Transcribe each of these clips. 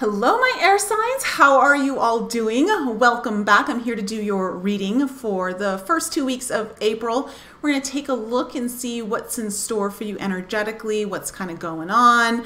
Hello, my air signs. How are you all doing? Welcome back. I'm here to do your reading for the first 2 weeks of April. We're going to take a look and see what's in store for you energetically, what's kind of going on.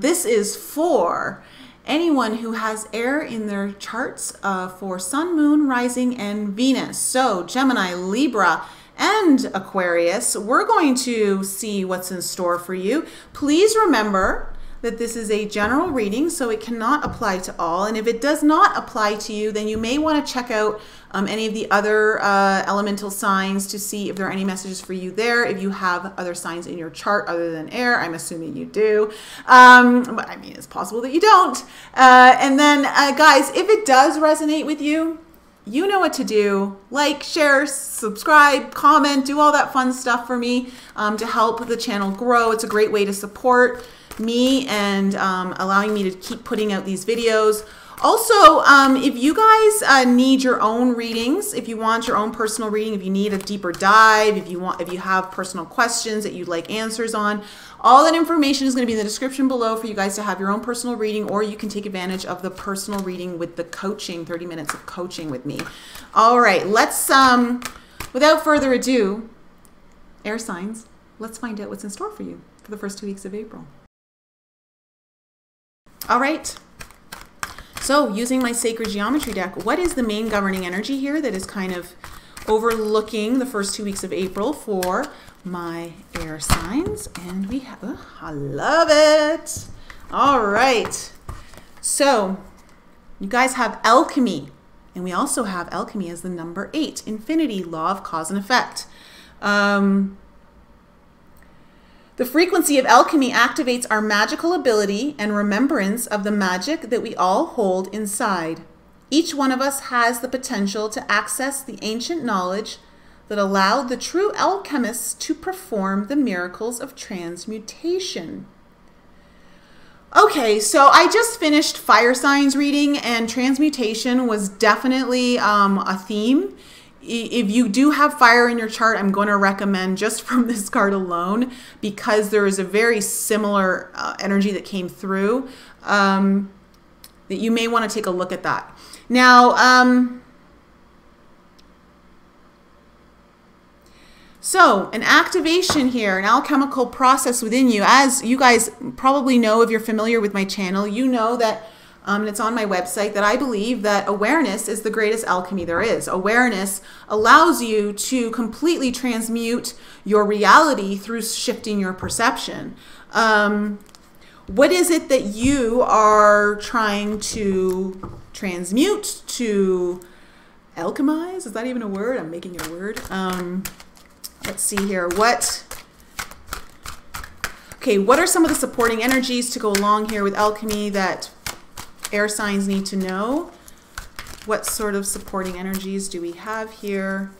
This is for anyone who has air in their charts for Sun, Moon, Rising, and Venus. So Gemini, Libra, and Aquarius. We're going to see what's in store for you. Please remember that this is a general reading, so it cannot apply to all. And if it does not apply to you, then you may want to check out any of the other elemental signs to see if there are any messages for you there. If you have other signs in your chart other than air, I'm assuming you do. But I mean, it's possible that you don't. And then guys, if it does resonate with you, you know what to do. Like, share, subscribe, comment, do all that fun stuff for me to help the channel grow. It's a great way to support me and allowing me to keep putting out these videos. Also, if you guys need your own readings, if you want your own personal reading, if you need a deeper dive, if you have personal questions that you'd like answers on, all that information is going to be in the description below for you guys to have your own personal reading, or you can take advantage of the personal reading with the coaching, 30 minutes of coaching with me. All right, let's, without further ado, air signs, let's find out what's in store for you for the first 2 weeks of April. All right, so using my sacred geometry deck, what is the main governing energy here that is kind of overlooking the first 2 weeks of April for my air signs? And we have, oh, I love it. All right, so you guys have alchemy, and we also have alchemy as the number 8, infinity, law of cause and effect. The frequency of alchemy activates our magical ability and remembrance of the magic that we all hold inside. Each one of us has the potential to access the ancient knowledge that allowed the true alchemists to perform the miracles of transmutation. Okay, so I just finished fire signs reading, and transmutation was definitely a theme. If you do have fire in your chart, I'm going to recommend just from this card alone, because there is a very similar energy that came through, that you may want to take a look at that. Now, so an activation here, an alchemical process within you. As you guys probably know, if you're familiar with my channel, you know that and it's on my website, that I believe that awareness is the greatest alchemy there is. Awareness allows you to completely transmute your reality through shifting your perception. What is it that you are trying to transmute, to alchemize? Is that even a word? I'm making it a word. Let's see here. Okay, what are some of the supporting energies to go along here with alchemy that air signs need to know? What sort of supporting energies do we have here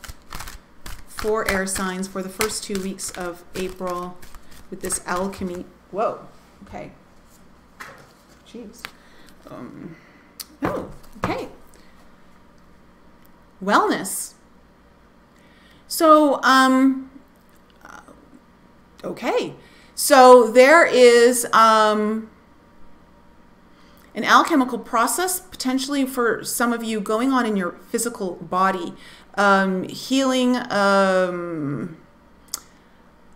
for air signs for the first 2 weeks of April with this alchemy? Whoa, okay. Jeez. Oh, okay. Wellness. So, okay. So there is, an alchemical process potentially for some of you going on in your physical body, healing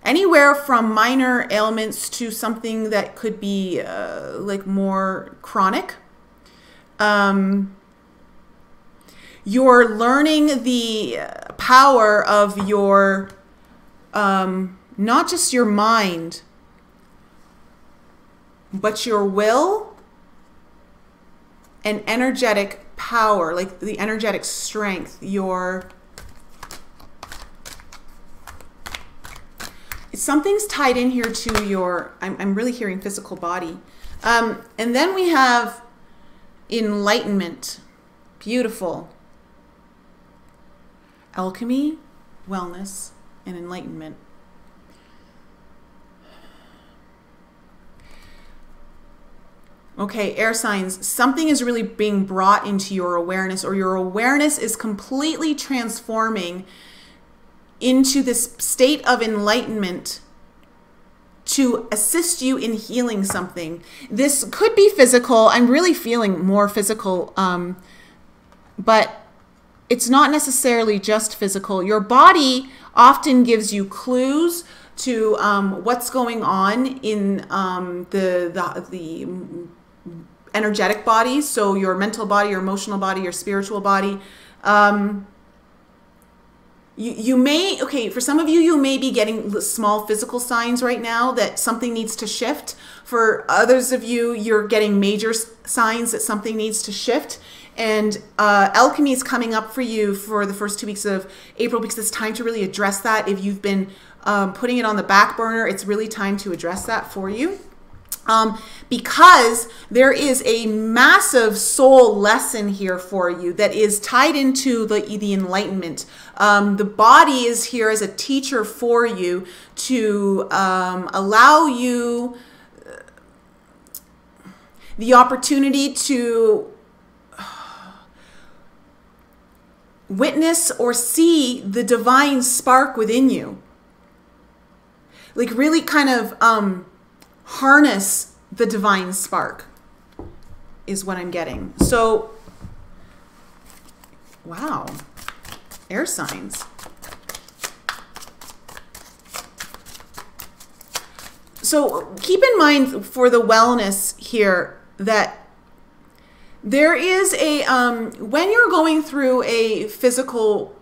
anywhere from minor ailments to something that could be like more chronic. You're learning the power of your, not just your mind, but your will and energetic power, like the energetic strength, something's tied in here to your, I'm really hearing physical body. And then we have enlightenment. Beautiful. Alchemy, wellness, and enlightenment. Okay, air signs, something is really being brought into your awareness, or your awareness is completely transforming into this state of enlightenment to assist you in healing something. This could be physical. I'm really feeling more physical, but it's not necessarily just physical. Your body often gives you clues to what's going on in the energetic body. So your mental body, your emotional body, your spiritual body. You may, okay, for some of you, you may be getting small physical signs right now that something needs to shift. For others of you, you're getting major signs that something needs to shift. And alchemy is coming up for you for the first 2 weeks of April because it's time to really address that. If you've been putting it on the back burner, it's really time to address that for you. Because there is a massive soul lesson here for you that is tied into the enlightenment. The body is here as a teacher for you to allow you the opportunity to witness or see the divine spark within you. Like really kind of harness the divine spark is what I'm getting. So, wow, air signs. So keep in mind for the wellness here that there is a, when you're going through a physical,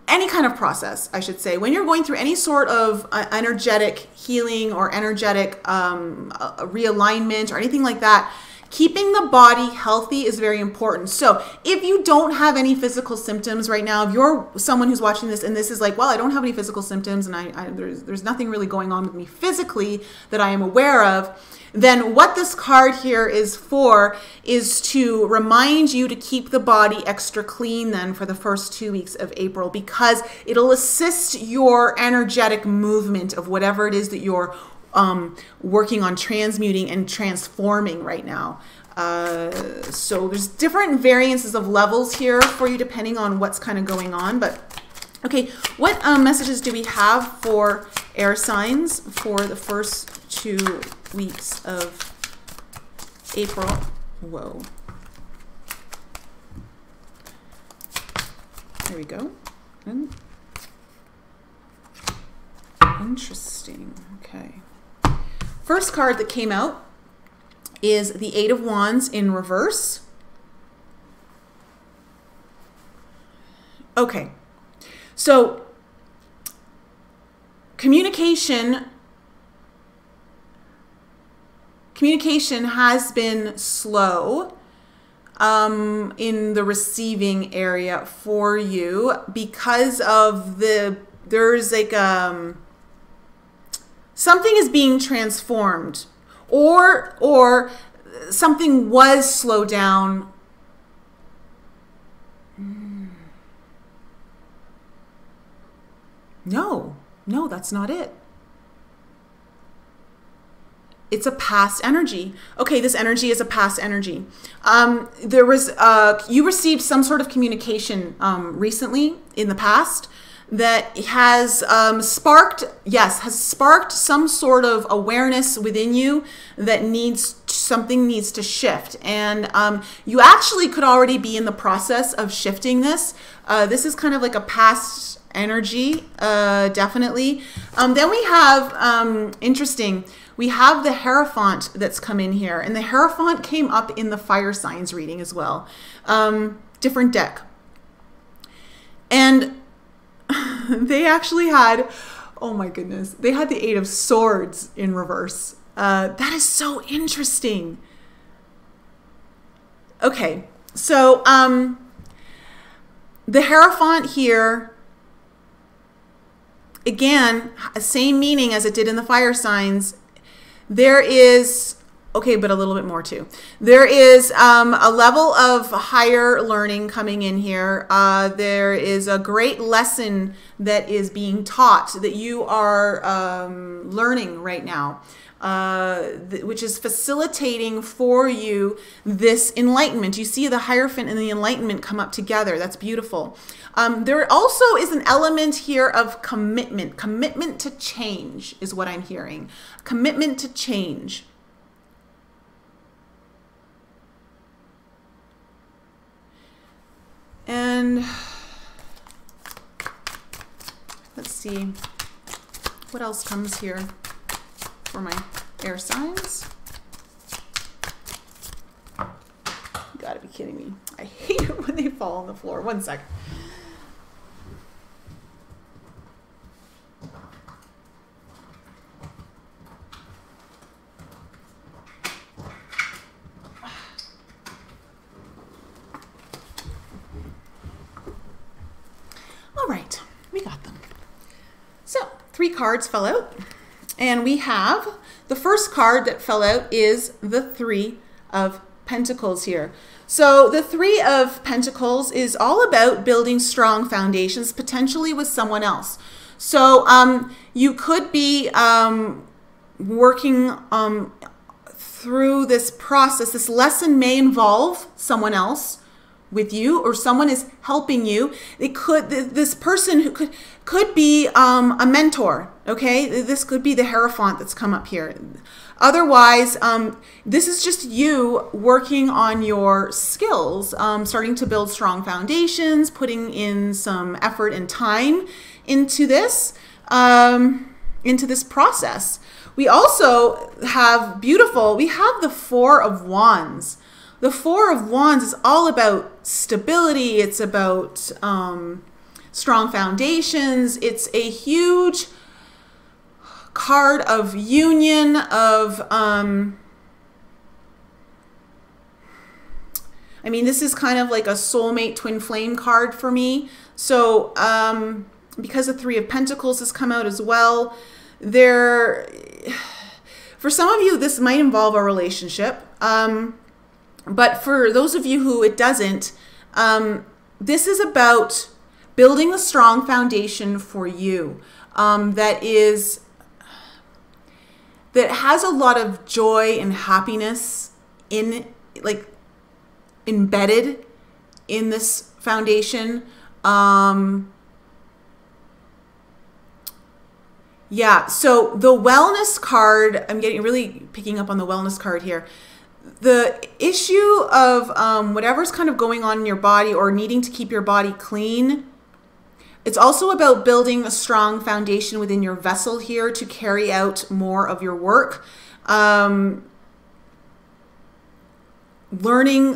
any kind of process, I should say, when you're going through any sort of energetic healing or energetic realignment or anything like that, keeping the body healthy is very important. So if you don't have any physical symptoms right now, if you're someone who's watching this and this is like, well, I don't have any physical symptoms and there's nothing really going on with me physically that I am aware of, then what this card here is for is to remind you to keep the body extra clean then for the first 2 weeks of April, because it'll assist your energetic movement of whatever it is that you're working on transmuting and transforming right now. So there's different variances of levels here for you depending on what's kind of going on. But okay, what messages do we have for air signs for the first 2 weeks of April? Whoa. There we go. Interesting. Okay. First card that came out is the Eight of Wands in reverse. Okay. So communication has been slow in the receiving area for you because of there's like something is being transformed or something was slowed down. No, that's not it. It's a past energy. Okay, this energy is a past energy. There was you received some sort of communication recently in the past that has sparked some sort of awareness within you that something needs to shift, and you actually could already be in the process of shifting this. This is kind of like a past energy, definitely. Then we have interesting. We have the Hierophant that's come in here, and the Hierophant came up in the fire signs reading as well. Different deck. And they actually had, oh my goodness, they had the Eight of Swords in reverse. That is so interesting. Okay, so the Hierophant here, again, same meaning as it did in the fire signs. There is, okay, but a little bit more too. There is a level of higher learning coming in here. There is a great lesson that is being taught that you are learning right now. which is facilitating for you this enlightenment. You see the Hierophant and the enlightenment come up together. That's beautiful. There also is an element here of commitment. Commitment to change is what I'm hearing. Commitment to change. And let's see what else comes here for my air signs. You gotta be kidding me. I hate it when they fall on the floor. One sec. All right, we got them. So 3 cards fell out, and we have the first card that fell out is the 3 of Pentacles here. So the 3 of Pentacles is all about building strong foundations, potentially with someone else. So you could be working through this process. This lesson may involve someone else with you, or someone is helping you. It could, this person who could be a mentor. Okay, this could be the Hierophant that's come up here. Otherwise, this is just you working on your skills, starting to build strong foundations, putting in some effort and time into this process. We also have we have the 4 of Wands. The 4 of Wands is all about stability. It's about strong foundations. It's a huge card of union, of, I mean, this is kind of like a soulmate twin flame card for me. So because the 3 of Pentacles has come out as well, for some of you, this might involve a relationship. But for those of you who it doesn't, this is about building a strong foundation for you that has a lot of joy and happiness embedded in this foundation. Yeah, so the wellness card, I'm really picking up on the wellness card here. The issue of whatever's kind of going on in your body or needing to keep your body clean, it's also about building a strong foundation within your vessel here to carry out more of your work. Learning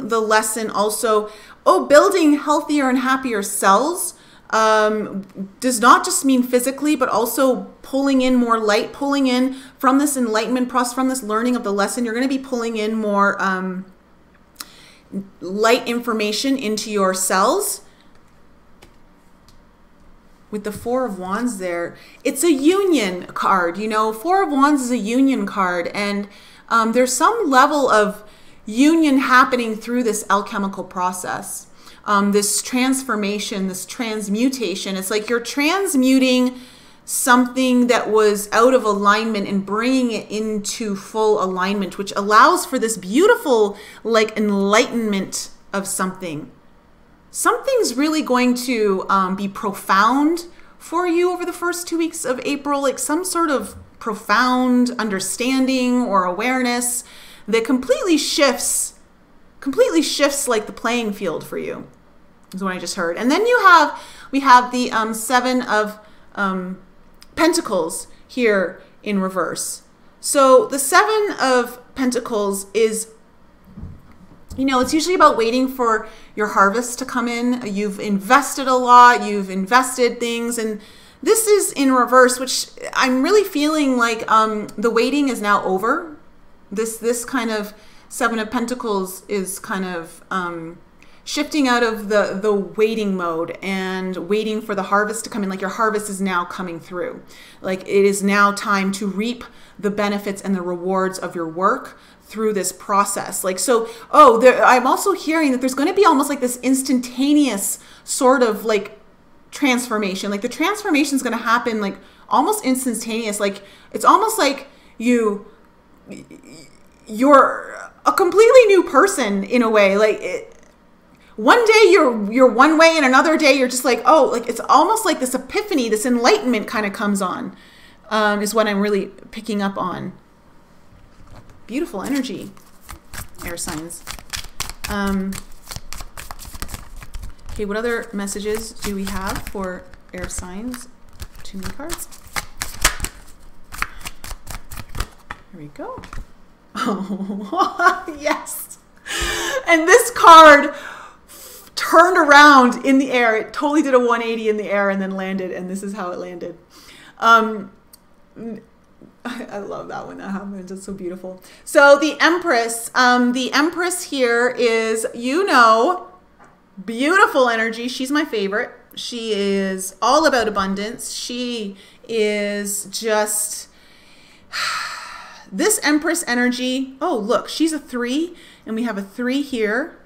the lesson also, building healthier and happier cells does not just mean physically, but also pulling in more light, pulling in from this enlightenment process, from this learning of the lesson. You're going to be pulling in more light information into your cells. With the 4 of Wands there, it's a union card. You know, 4 of Wands is a union card, and there's some level of union happening through this alchemical process. This transformation, this transmutation. It's like you're transmuting something that was out of alignment and bringing it into full alignment, which allows for this beautiful like enlightenment of something. Something's really going to be profound for you over the first 2 weeks of April, like some sort of profound understanding or awareness that completely shifts like the playing field for you, is what I just heard. And then we have the 7 of Pentacles here in reverse. So the 7 of Pentacles is, you know, it's usually about waiting for your harvest to come in. You've invested a lot, you've invested things, and this is in reverse, which I'm really feeling like the waiting is now over. This kind of 7 of Pentacles is kind of shifting out of the waiting mode and waiting for the harvest to come in. Like your harvest is now coming through. Like it is now time to reap the benefits and the rewards of your work through this process. Like, so, I'm also hearing that there's going to be almost like this instantaneous sort of like transformation. Like the transformation is going to happen like almost instantaneous. Like it's almost like you you're a completely new person in a way. Like one day you're one way, and another day you're just like, oh, like it's almost like this epiphany, this enlightenment kind of comes on, is what I'm really picking up on. Beautiful energy, air signs. Okay, what other messages do we have for air signs? 2 more cards. Here we go. Oh, yes. And this card turned around in the air. It totally did a 180 in the air and then landed, and this is how it landed. I love that when that happens. It's so beautiful. So the Empress here is, you know, beautiful energy. She's my favorite. She is all about abundance. She is just this Empress energy. Oh, look, she's a 3, and we have a 3 here.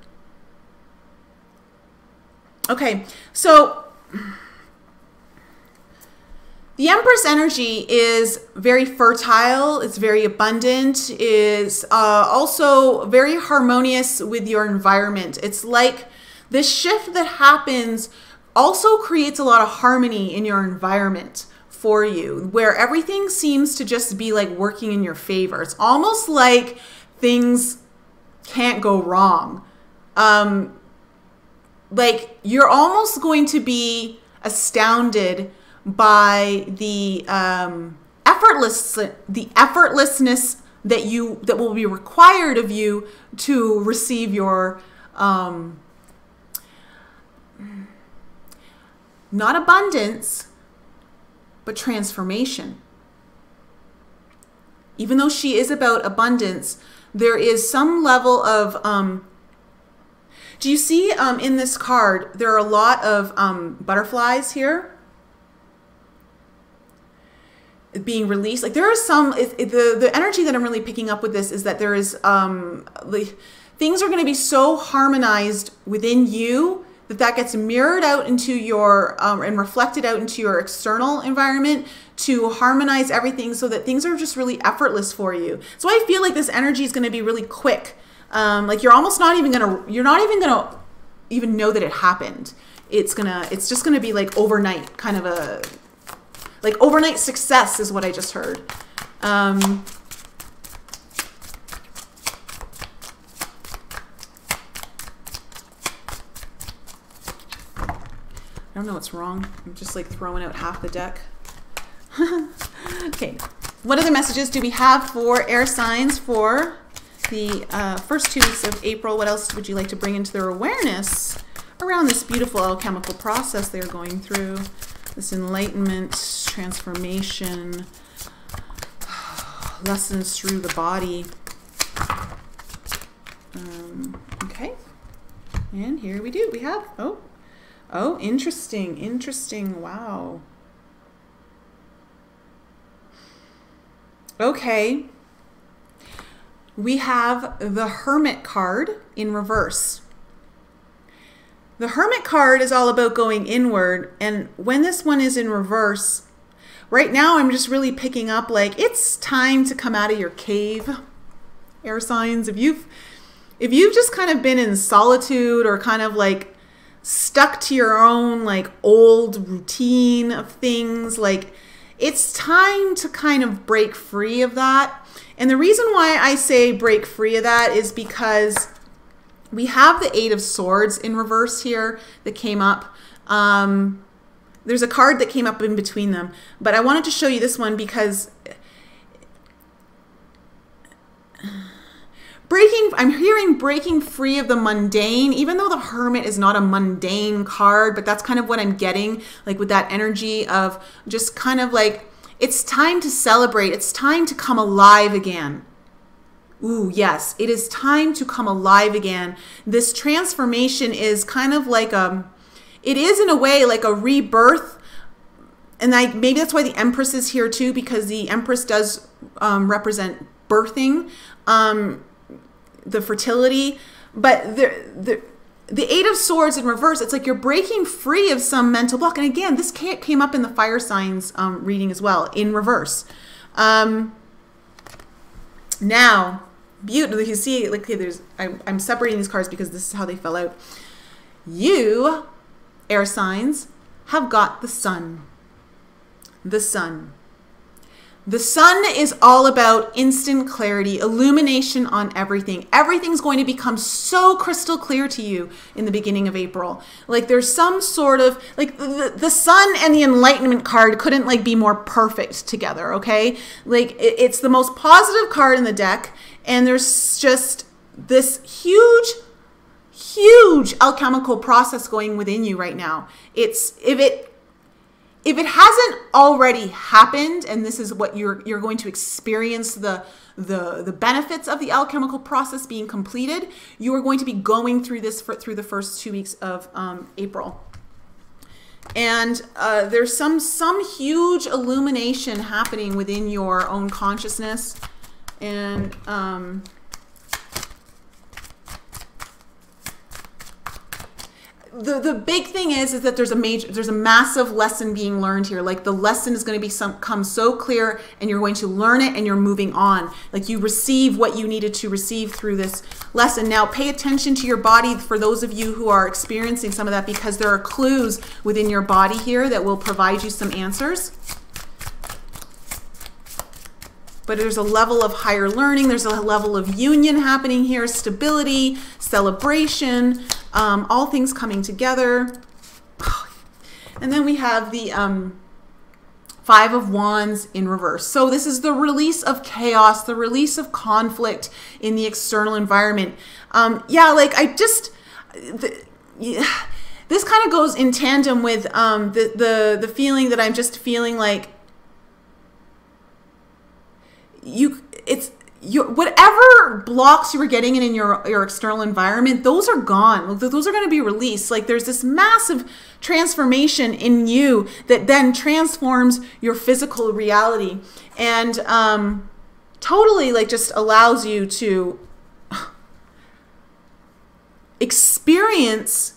Okay, so the Empress energy is very fertile, it's very abundant, is also very harmonious with your environment. It's like this shift that happens also creates a lot of harmony in your environment for you, where everything seems to just be like working in your favor. It's almost like things can't go wrong. Like you're almost going to be astounded by the effortlessness that will be required of you to receive your not abundance, but transformation. Even though she is about abundance, there is some level of do you see in this card there are a lot of butterflies here being released? Like there are some, the energy that I'm really picking up with this is that there is things are going to be so harmonized within you that gets mirrored out into your and reflected out into your external environment to harmonize everything so that things are just really effortless for you. So I feel like this energy is going to be really quick. Like you're almost not even gonna even know that it happened. It's just gonna be like overnight, kind of a like overnight success is what I just heard. I don't know what's wrong. I'm just like throwing out half the deck. Okay, what other messages do we have for air signs for the first 2 weeks of April? What else would you like to bring into their awareness around this beautiful alchemical process they're going through? This enlightenment, transformation, lessons through the body. Okay, and here we do. We have, oh, interesting, wow. Okay. We have the Hermit card in reverse. The Hermit card is all about going inward, and when this one is in reverse, right now I'm just really picking up like it's time to come out of your cave, air signs. If you've just kind of been in solitude or kind of like stuck to your own like old routine of things, like it's time to kind of break free of that. And the reason why I say break free of that is because we have the 8 of Swords in reverse here that came up. There's a card that came up in between them, but I wanted to show you this one because I'm hearing breaking free of the mundane, even though the Hermit is not a mundane card, but that's kind of what I'm getting, like with that energy of just kind of like, it's time to celebrate. It's time to come alive again. Ooh, yes, it is time to come alive again. This transformation is kind of like it is in a way like a rebirth. And maybe that's why the Empress is here too, because the Empress does represent birthing, the fertility. But the 8 of Swords in reverse, it's like you're breaking free of some mental block. And again, this came up in the fire signs reading as well, in reverse. Now, beautiful. You see, like, I'm separating these cards because this is how they fell out. You, air signs, have got the sun. The sun. The sun is all about instant clarity, illumination on everything. Everything's going to become so crystal clear to you in the beginning of April. Like there's some sort of, like the sun and the enlightenment card couldn't like be more perfect together, okay? Like it's the most positive card in the deck, and there's just this huge alchemical process going within you right now. If it hasn't already happened, and this is what you're going to experience the benefits of the alchemical process being completed, you are going to be going through this through the first 2 weeks of April. And there's some huge illumination happening within your own consciousness, and the big thing is that there's a massive lesson being learned here. Like the lesson is going to become so clear, and you're going to learn it, and you're moving on. Like you receive what you needed to receive through this lesson. Now pay attention to your body for those of you who are experiencing some of that, because there are clues within your body here that will provide you some answers. But there's a level of higher learning. There's a level of union happening here, stability, celebration, all things coming together. And then we have the Five of Wands in reverse. So this is the release of chaos, the release of conflict in the external environment. Yeah, like this kind of goes in tandem with the feeling that I'm just feeling like whatever blocks you were getting in your external environment, those are gone. Those are going to be released. Like there's this massive transformation in you that then transforms your physical reality, and totally like just allows you to experience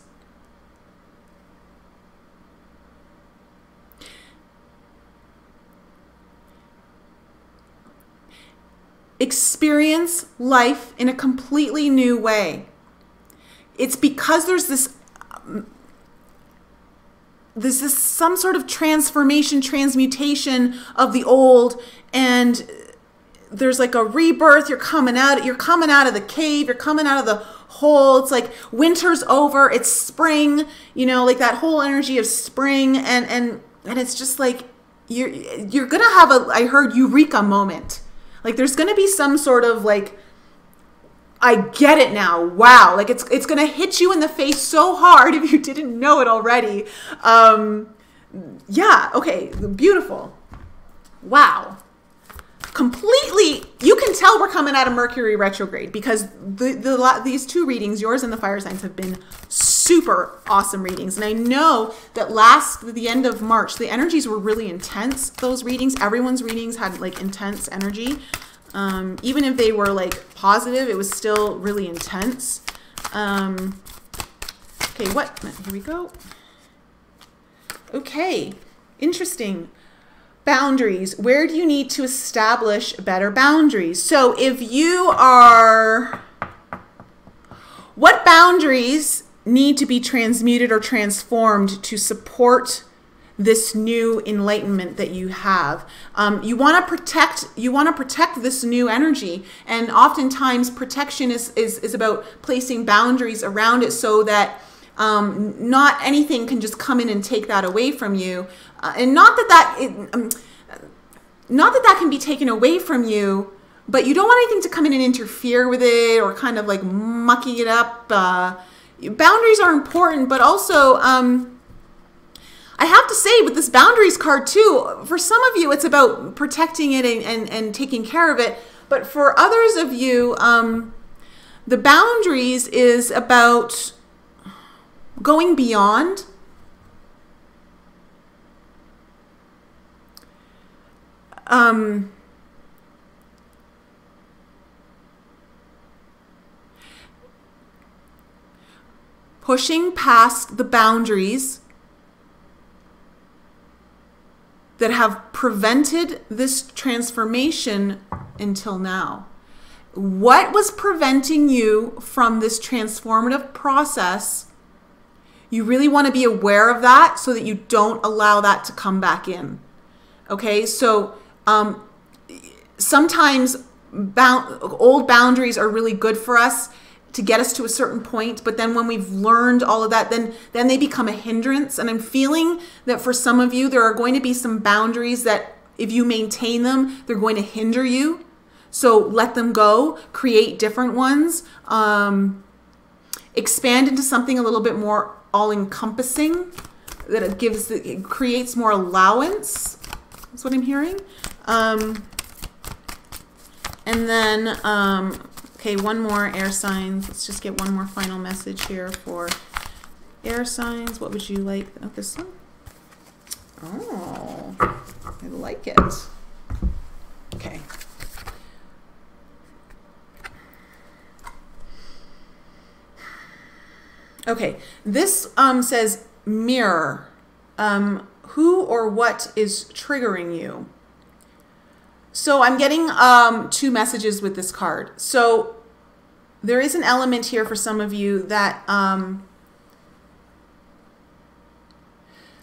life in a completely new way. It's because there's this some sort of transformation, transmutation of the old, and there's like a rebirth. You're coming out of the cave, you're coming out of the hole. It's like winter's over, it's spring, you know, like that whole energy of spring, and it's just like you're gonna have I heard eureka moment. Like there's going to be some sort of like, I get it now. Wow. Like it's going to hit you in the face so hard if you didn't know it already. Yeah. Okay. Beautiful. Wow. Completely. You can tell we're coming out of Mercury retrograde, because these two readings, yours and the fire signs, have been super awesome readings. And I know that the end of March, the energies were really intense. Those readings, everyone's readings had like intense energy. Even if they were like positive, it was still really intense. Okay, here we go. Okay, interesting. Boundaries. Where do you need to establish better boundaries? So if you are, what boundaries need to be transmuted or transformed to support this new enlightenment that you have? You want to protect this new energy, and oftentimes protection is about placing boundaries around it so that not anything can just come in and take that away from you, and not that can be taken away from you, but you don't want anything to come in and interfere with it or kind of like mucking it up. Boundaries are important, but also I have to say with this boundaries card too, for some of you it's about protecting it and taking care of it, but for others of you, the boundaries is about going beyond. Pushing past the boundaries that have prevented this transformation until now. What was preventing you from this transformative process? You really want to be aware of that so that you don't allow that to come back in. Okay, so sometimes old boundaries are really good for us to get us to a certain point, but then when we've learned all of that, then they become a hindrance. And I'm feeling that for some of you, there are going to be some boundaries that if you maintain them, they're going to hinder you. So let them go, create different ones, expand into something a little bit more all-encompassing, that it creates more allowance. That's what I'm hearing. And then, okay, one more air signs. Let's just get one more final message here for air signs. What would you like? Oh, this one? Oh, I like it. Okay. Okay, this says mirror. Who or what is triggering you? So I'm getting two messages with this card. So there is an element here for some of you that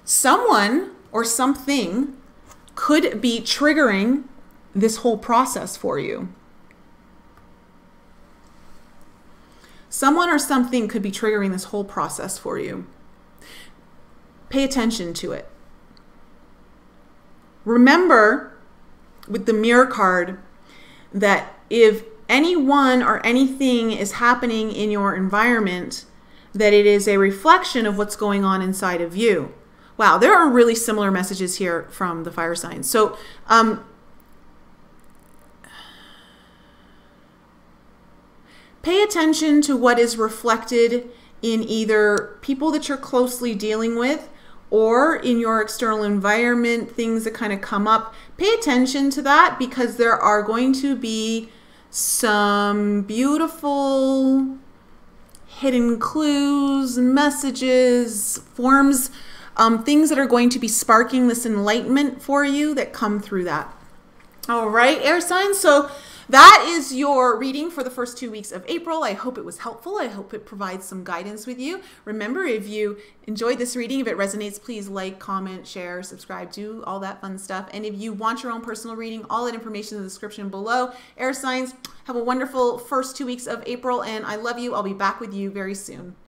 someone or something could be triggering this whole process for you. Someone or something could be triggering this whole process for you. Pay attention to it. Remember with the mirror card that if anyone or anything is happening in your environment, that it is a reflection of what's going on inside of you. Wow, there are really similar messages here from the fire signs. So pay attention to what is reflected in either people that you're closely dealing with or in your external environment, things that kind of come up. Pay attention to that because there are going to be some beautiful hidden clues, messages, forms, things that are going to be sparking this enlightenment for you that come through that. All right, air signs. So that is your reading for the first 2 weeks of April. I hope it was helpful. I hope it provides some guidance with you. Remember, if you enjoyed this reading, if it resonates, please like, comment, share, subscribe, do all that fun stuff. And if you want your own personal reading, all that information in the description below. Air signs, have a wonderful first 2 weeks of April, and I love you. I'll be back with you very soon.